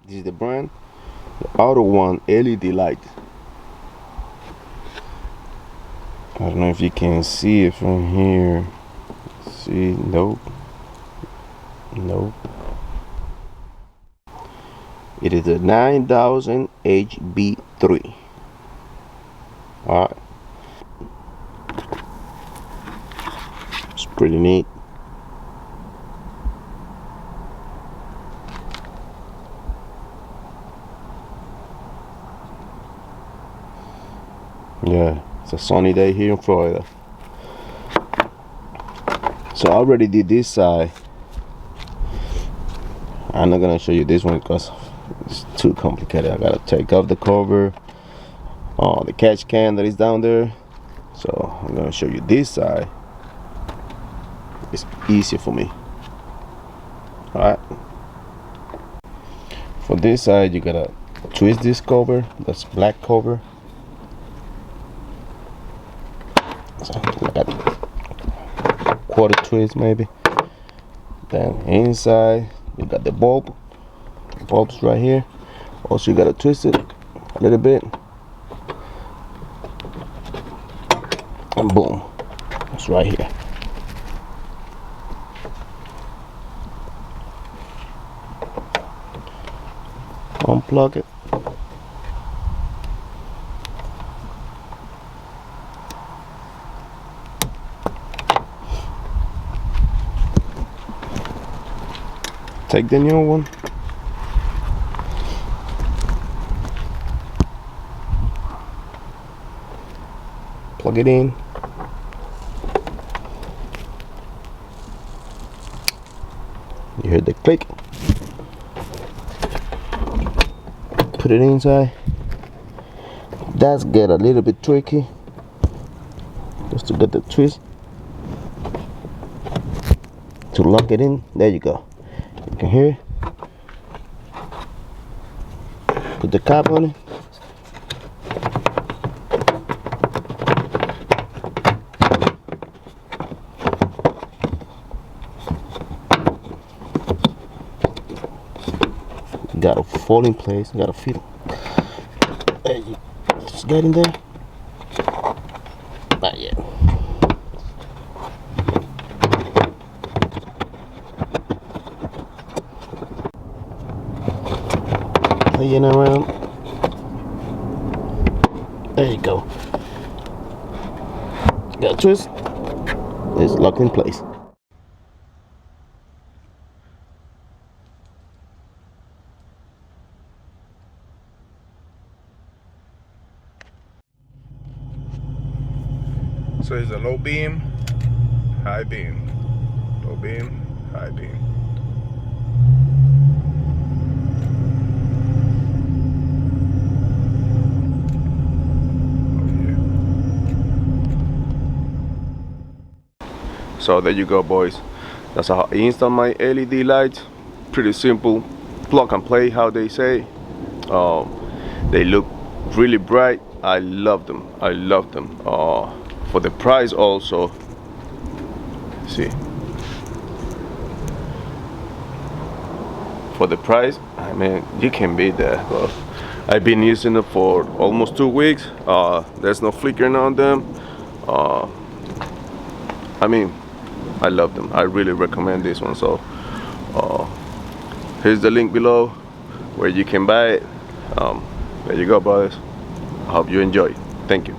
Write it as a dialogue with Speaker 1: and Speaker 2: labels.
Speaker 1: This is the brand, the Auto One LED light. I don't know if you can see it from here. See, nope. It is a 9000 HB3. Alright. It's pretty neat. Yeah, it's a sunny day here in Florida. So I already did this side. I'm not gonna show you this one because it's too complicated. I gotta take off the cover, the catch can that is down there. So I'm gonna show you this side. It's easier for me. Alright. For this side, you gotta twist this cover. That's black cover. So like a quarter twist maybe. Then inside you got the bulbs right here. Also you gotta twist it a little bit, and boom, it's right here. Unplug it. Take the new one. Plug it in. You heard the click. Put it inside. That's get a little bit tricky. Just to get the twist. To lock it in. There you go. You can hear it. Put the cap on it. Gotta fall in place. Gotta fit it. There you just get in there. Not yet. Playing around. There you go. Got a twist. It's locked in place. So it's a low beam, high beam, low beam, high beam. So there you go, boys. That's how I install my LED lights. Pretty simple, plug and play, how they say. They look really bright. I love them. For the price also, see, for the price, I mean, you can beat that. Well, I've been using it for almost 2 weeks. There's no flickering on them. I mean, I love them. I really recommend this one. So here's the link below where you can buy it. There you go, boys. I hope you enjoy. Thank you.